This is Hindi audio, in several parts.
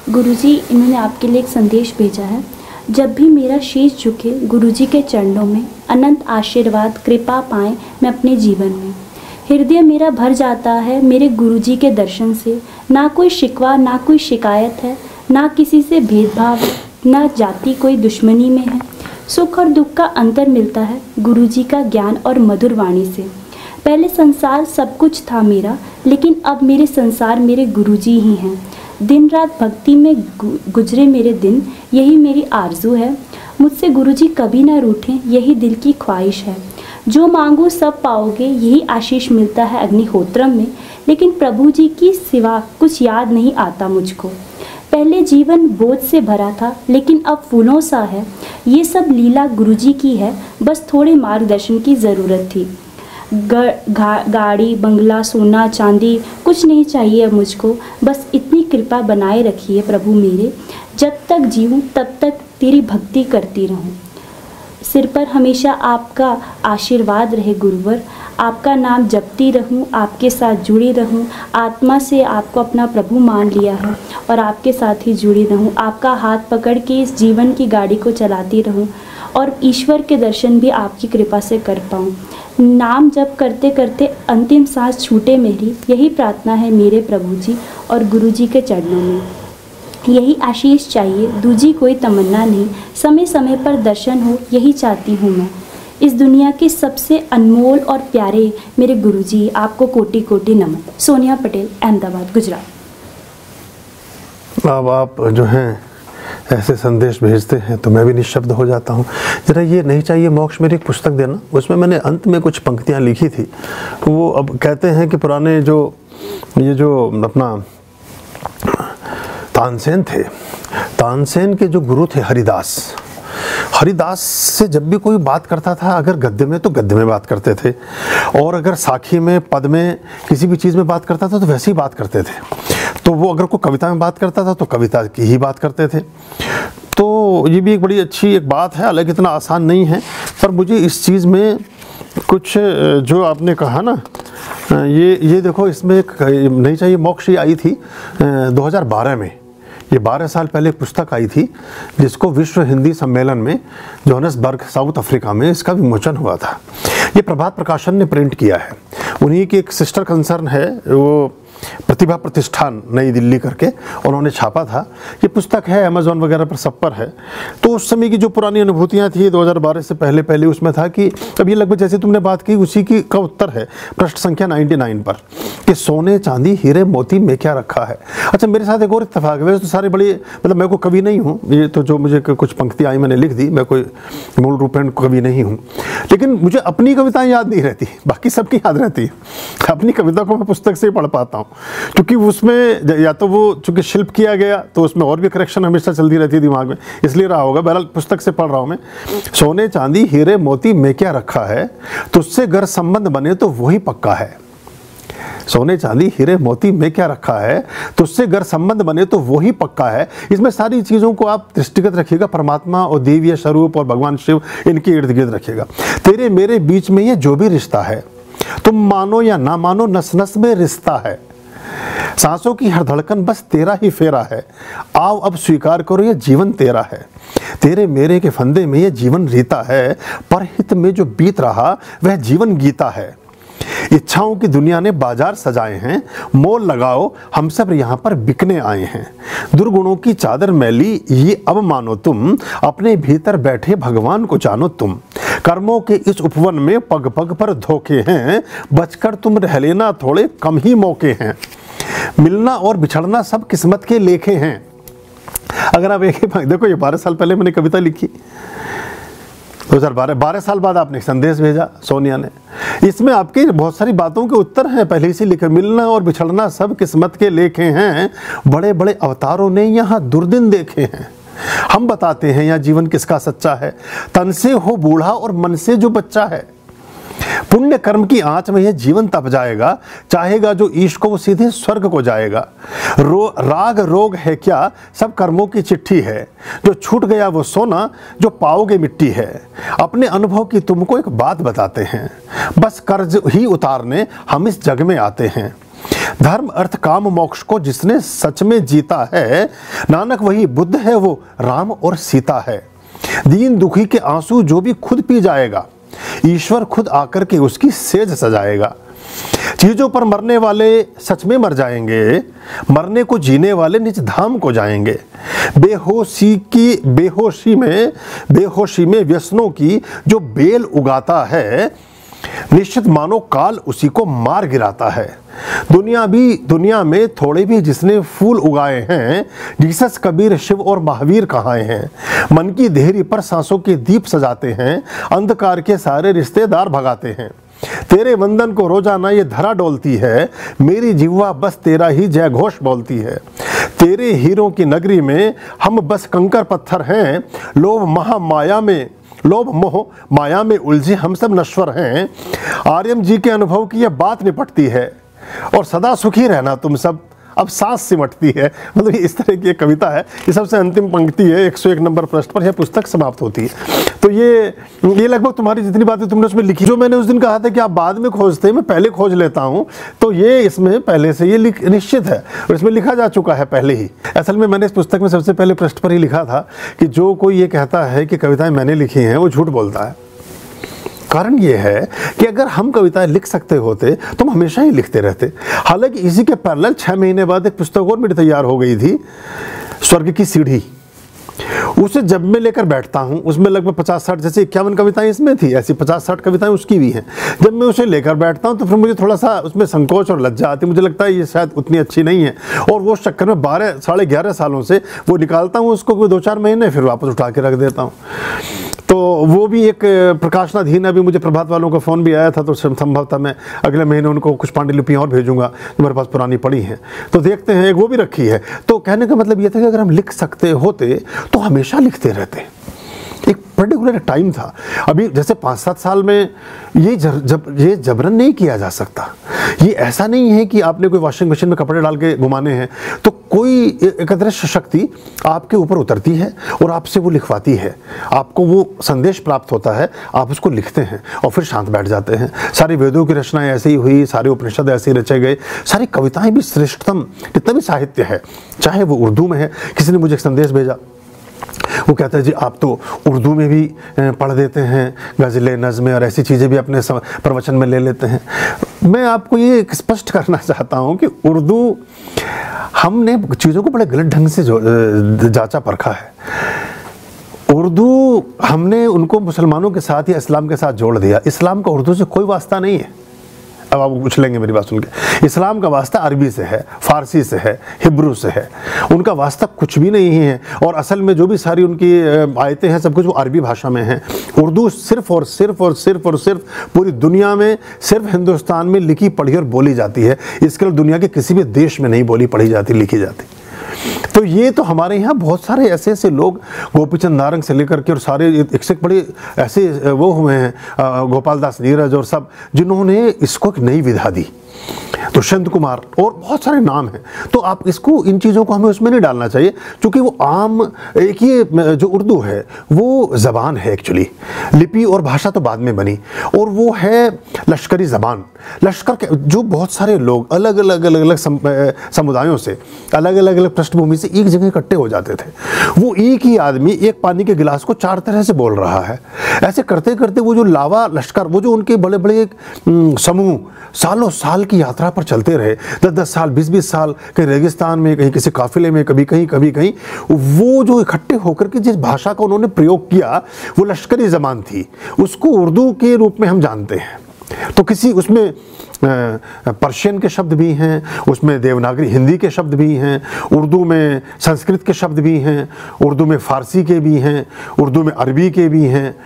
गुरुजी, इन्होंने आपके लिए एक संदेश भेजा है। जब भी मेरा शीश झुके गुरुजी के चरणों में, अनंत आशीर्वाद कृपा पाएं मैं अपने जीवन में। हृदय मेरा भर जाता है मेरे गुरुजी के दर्शन से। ना कोई शिकवा ना कोई शिकायत है, ना किसी से भेदभाव है, ना जाति कोई दुश्मनी में है। सुख और दुख का अंतर मिलता है गुरुजी का ज्ञान और मधुर वाणी से। पहले संसार सब कुछ था मेरा, लेकिन अब मेरे संसार मेरे गुरुजी ही हैं। दिन रात भक्ति में गुजरे मेरे दिन, यही मेरी आरजू है। मुझसे गुरुजी कभी ना रूठें, यही दिल की ख्वाहिश है। जो मांगो सब पाओगे, यही आशीष मिलता है अग्निहोत्रम में। लेकिन प्रभु जी की सिवा कुछ याद नहीं आता मुझको। पहले जीवन बोझ से भरा था, लेकिन अब फूलों सा है। ये सब लीला गुरुजी की है, बस थोड़े मार्गदर्शन की ज़रूरत थी। गाड़ी बंगला सोना चांदी कुछ नहीं चाहिए अब मुझको, बस इतनी कृपा बनाए रखिए प्रभु मेरे। जब तक जीऊँ तब तक तेरी भक्ति करती रहूँ। सिर पर हमेशा आपका आशीर्वाद रहे गुरुवर। आपका नाम जपती रहूं, आपके साथ जुड़ी रहूं। आत्मा से आपको अपना प्रभु मान लिया है और आपके साथ ही जुड़ी रहूं। आपका हाथ पकड़ के इस जीवन की गाड़ी को चलाती रहूं और ईश्वर के दर्शन भी आपकी कृपा से कर पाऊं। नाम जप करते करते अंतिम सांस छूटे मेरी, यही प्रार्थना है मेरे प्रभु जी और गुरु जी के चरणों में। यही आशीष चाहिए, दूजी कोई तमन्ना नहीं। समय समय पर दर्शन हो, यही चाहती हूँ मैं। इस दुनिया के सबसे अनमोल और प्यारे मेरे गुरुजी, आपको कोटि कोटि नमन। सोनिया पटेल, अहमदाबाद, गुजरात। अब आप जो हैं ऐसे संदेश भेजते हैं तो मैं भी निशब्द हो जाता हूँ। जरा ये नहीं चाहिए मोक्ष मेरी एक पुस्तक देना, उसमें मैंने अंत में कुछ पंक्तियाँ लिखी थी। वो अब कहते हैं कि पुराने ये जो अपना तानसेन थे, तानसेन के जो गुरु थे हरिदास से जब भी कोई बात करता था, अगर गद्य में तो गद्य में बात करते थे, और अगर साखी में पद में किसी भी चीज़ में बात करता था तो वैसे ही बात करते थे। तो वो अगर कोई कविता में बात करता था तो कविता की ही बात करते थे। तो ये भी एक बड़ी अच्छी एक बात है, हालांकि इतना आसान नहीं है, पर मुझे इस चीज़ में कुछ जो आपने कहा ना, ये देखो, इसमें एक नहीं चाहिए मोक्ष आई थी 2012 में। ये 12 साल पहले एक पुस्तक आई थी जिसको विश्व हिंदी सम्मेलन में जोहान्सबर्ग साउथ अफ्रीका में इसका विमोचन हुआ था। ये प्रभात प्रकाशन ने प्रिंट किया है। उन्हीं की एक सिस्टर कंसर्न है, वो प्रतिभा प्रतिष्ठान नई दिल्ली करके उन्होंने छापा था। ये पुस्तक है, अमेज़ॉन वगैरह पर सब पर है। तो उस समय की जो पुरानी अनुभूतियाँ थी 2012 से पहले उसमें था कि अब ये लगभग जैसे तुमने बात की उसी की का उत्तर है पृष्ठ संख्या 99 पर कि सोने चांदी हीरे मोती में क्या रखा है। अच्छा, मेरे साथ एक और इत्तेफाक है, वैसे तो सारे बड़े, मतलब मैं कोई कवि नहीं हूँ, ये तो जो मुझे कुछ पंक्तियाँ आई मैंने लिख दी, मैं कोई मूल रूपेण कवि नहीं हूँ, लेकिन मुझे अपनी कविताएँ याद नहीं रहती, बाकी सबकी याद रहती है। अपनी कविता को मैं पुस्तक से ही पढ़ पाता हूँ, क्योंकि उसमें या तो वो चूंकि शिल्प किया गया तो उसमें और भी करेक्शन हमेशा चलती रहती है दिमाग में, इसलिए रहा होगा। बहरहाल पुस्तक से पढ़ रहा हूँ मैं। सोने चांदी हीरे मोती में क्या रखा है, तुझसे अगर संबंध बने तो वही पक्का है। सोने चांदी हीरे मोती में क्या रखा है, तुझसे अगर संबंध बने तो वही पक्का है। इसमें सारी चीज़ों को आप दृष्टिगत रखिएगा, परमात्मा और देवीय स्वरूप और भगवान शिव, इनके इर्द गिर्द रखिएगा। तेरे मेरे बीच में ये जो भी रिश्ता है, तुम मानो या ना मानो, नस नस में रिश्ता है। सांसों की हर धड़कन बस तेरा ही फेरा है। आओ अब स्वीकार करो ये जीवन तेरा है। तेरे मेरे के फंदे में ये जीवन रीता है, पर हित में जो बीत रहा वह जीवन गीता है। इच्छाओं की दुनिया ने बाजार सजाए हैं, मोल लगाओ हम सब यहाँ पर बिकने आए हैं। दुर्गुणों की चादर मैली ये अब मानो तुम, अपने भीतर बैठे भगवान को जानो तुम। कर्मों के इस उपवन में पग पग पर धोखे हैं, बचकर तुम रह लेना थोड़े कम ही मौके हैं। मिलना और बिछड़ना सब किस्मत के लेखे हैं। अगर आप एक देखो, ये 12 साल पहले मैंने कविता लिखी, 2012 साल बाद आपने संदेश भेजा सोनिया ने। इसमें आपकी बहुत सारी बातों के उत्तर हैं पहले से लिखे। मिलना और बिछड़ना सब किस्मत के लेखे हैं, बड़े बड़े अवतारों ने यहाँ दुर्दिन देखे हैं। हम बताते हैं यहाँ जीवन किसका सच्चा है, तन से हो बूढ़ा और मन से जो बच्चा है। पुण्य कर्म की आंच में यह जीवन तप जाएगा, चाहेगा जो ईश को वो सीधे स्वर्ग को जाएगा। राग रोग है क्या, सब कर्मों की चिट्ठी है। जो छूट गया वो सोना, जो पाओगे मिट्टी है। अपने अनुभव की तुमको एक बात बताते हैं, बस कर्ज ही उतारने हम इस जग में आते हैं। धर्म अर्थ काम मोक्ष को जिसने सच में जीता है, नानक वही बुद्ध है, वो राम और सीता है। दीन दुखी के आंसू जो भी खुद पी जाएगा, ईश्वर खुद आकर के उसकी सेज सजाएगा। चीजों पर मरने वाले सच में मर जाएंगे, मरने को जीने वाले निज धाम को जाएंगे। बेहोशी में व्यसनों की जो बेल उगाता है, निश्चित मानो काल उसी को मार गिराता है। दुनिया में थोड़े भी जिसने फूल उगाए हैं, जीसस कबीर शिव और महावीर कहाए हैं। मन की देहरी पर सांसों के दीप सजाते हैं, अंधकार के सारे रिश्तेदार भगाते हैं। तेरे वंदन को रोजाना ये धरा डोलती है, मेरी जिह्वा बस तेरा ही जय घोष बोलती है। तेरे हीरों की नगरी में हम बस कंकर पत्थर हैं, लोभ मोह माया में उलझे हम सब नश्वर हैं। आर्यम जी के अनुभव की यह बात निपटती है, और सदा सुखी रहना तुम सब अब सांस सिमटती है। मतलब इस तरह की एक कविता है। ये सबसे अंतिम पंक्ति है 101 नंबर पृष्ठ पर, यह पुस्तक समाप्त होती है। तो ये लगभग तुम्हारी जितनी बातें तुमने उसमें लिखी, जो मैंने उस दिन कहा था कि आप बाद में खोजते हैं, मैं पहले खोज लेता हूँ, तो ये इसमें पहले से ये निश्चित है और इसमें लिखा जा चुका है पहले ही। असल में मैंने इस पुस्तक में सबसे पहले पृष्ठ पर ही लिखा था कि जो कोई ये कहता है कि कविताएं मैंने लिखी हैं, वो झूठ बोलता है। कारण ये है कि अगर हम कविताएं लिख सकते होते तो हम हमेशा ही लिखते रहते। हालांकि इसी के पैरेलल 6 महीने बाद एक पुस्तक और मेरी तैयार हो गई थी, स्वर्ग की सीढ़ी। उसे जब मैं लेकर बैठता हूँ, उसमें लगभग 50-60 जैसे 51 कविताएं इसमें थी, ऐसी 50-60 कविताएं उसकी भी हैं। जब मैं उसे लेकर बैठता हूँ तो फिर मुझे थोड़ा सा उसमें संकोच और लज्जा आती है। मुझे लगता है ये शायद उतनी अच्छी नहीं है, और वो चक्कर में 12-11.5 सालों से वो निकालता हूँ उसको, 2-4 महीने फिर वापस उठा के रख देता हूँ। तो वो भी एक प्रकाशनाधीन। अभी मुझे प्रभात वालों का फ़ोन भी आया था, तो संभवतः मैं अगले महीने उनको कुछ पांडुलिपियाँ और भेजूंगा जो मेरे पास पुरानी पड़ी हैं, तो देखते हैं, वो भी रखी है। तो कहने का मतलब ये था कि अगर हम लिख सकते होते तो हमेशा लिखते रहते। एक पर्टिकुलर टाइम था। अभी जैसे 5-7 साल में ये जबरन नहीं किया जा सकता। ये ऐसा नहीं है कि आपने कोई वॉशिंग मशीन में कपड़े डाल के घुमाने हैं तो कोई एक अदृश्य शक्ति आपके ऊपर उतरती है और आपसे वो लिखवाती है। आपको वो संदेश प्राप्त होता है, आप उसको लिखते हैं और फिर शांत बैठ जाते हैं। सारी वेदों की रचनाएं ऐसे ही हुई, सारे उपनिषद ऐसे ही रचे गए, सारी कविताएं भी श्रेष्ठतम जितना भी साहित्य है, चाहे वो उर्दू में है। किसी ने मुझे एक संदेश भेजा, वो कहता है जी आप तो उर्दू में भी पढ़ देते हैं, गज़लें, नज़में और ऐसी चीज़ें भी अपने प्रवचन में ले लेते हैं। मैं आपको ये स्पष्ट करना चाहता हूँ कि उर्दू, हमने चीज़ों को बड़े गलत ढंग से जांचा परखा है। उर्दू हमने उनको मुसलमानों के साथ या इस्लाम के साथ जोड़ दिया। इस्लाम का उर्दू से कोई वास्ता नहीं है। अब आप पूछ लेंगे मेरी बात सुन के, इस्लाम का वास्ता अरबी से है, फारसी से है, हिब्रू से है, उनका वास्ता कुछ भी नहीं है। और असल में जो भी सारी उनकी आयतें हैं, सब कुछ वो अरबी भाषा में है। उर्दू सिर्फ और सिर्फ पूरी दुनिया में सिर्फ हिंदुस्तान में लिखी पढ़ी और बोली जाती है। इसके लिए दुनिया के किसी भी देश में नहीं बोली पढ़ी जाती, लिखी जाती। तो ये तो हमारे यहाँ बहुत सारे ऐसे लोग, गोपीचंद नारंग से लेकर के और सारे एक से बड़े ऐसे वो हुए हैं, गोपाल दास नीरज और सब, जिन्होंने इसको एक नई विधा दी। दुष्यंत कुमार और बहुत सारे नाम हैं। तो आप इसको, इन चीज़ों को हमें उसमें नहीं डालना चाहिए, क्योंकि वो आम एक ये जो उर्दू है वो ज़बान है एक्चुअली। लिपि और भाषा तो बाद में बनी, और वो है लश्करी ज़बान। लश्कर के जो बहुत सारे लोग अलग अलग समुदायों से, अलग अलग पृष्ठभूमि से एक जगह इकट्ठे हो जाते थे। वो एक ही आदमी एक पानी के गिलास को 4 तरह से बोल रहा है। ऐसे करते करते वो जो लावा लश्कर, वो जो उनके बड़े बड़े समूह सालों साल की यात्रा पर चलते रहे, 10-10 साल, 20-20 साल, कहीं रेगिस्तान में, कहीं किसी काफिले में, कभी कहीं, वो जो इकट्ठे होकर के जिस भाषा का उन्होंने प्रयोग किया वो लश्करी ज़बान थी। उसको उर्दू के रूप में हम जानते हैं। तो किसी उसमें पर्शियन के शब्द भी हैं, उसमें देवनागरी हिंदी के शब्द भी हैं, उर्दू में संस्कृत के शब्द भी हैं, उर्दू में फारसी के भी हैं, उर्दू में अरबी के भी हैं,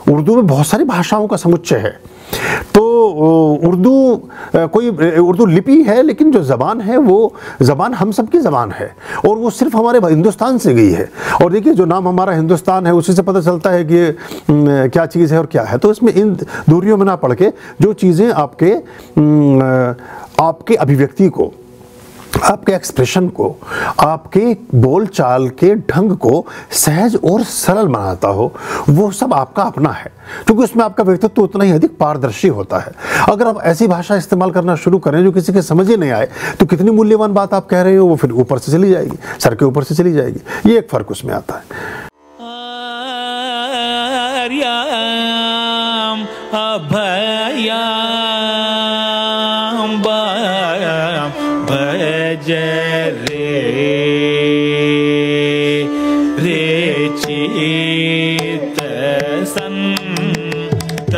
उर्दू में बहुत सारी भाषाओं का समुच्चय है। तो उर्दू लिपि है, लेकिन जो ज़बान है वो ज़बान हम सब की ज़बान है, और वो सिर्फ हमारे हिंदुस्तान से गई है। और देखिए, जो नाम हमारा हिंदुस्तान है उसी से पता चलता है कि क्या चीज़ है और क्या है। तो इसमें इन दूरियों में ना पढ़ के जो चीज़ें आपके अभिव्यक्ति को आपके एक्सप्रेशन को, आपके बोलचाल के ढंग को सहज और सरल बनाता हो, वो सब आपका अपना है, क्योंकि उसमें आपका व्यक्तित्व उतना ही अधिक पारदर्शी होता है। अगर आप ऐसी भाषा इस्तेमाल करना शुरू करें जो किसी के समझ ही नहीं आए, तो कितनी मूल्यवान बात आप कह रहे हो वो फिर ऊपर से चली जाएगी, सर के ऊपर से चली जाएगी। ये एक फर्क उसमें आता है। भज रे चित संत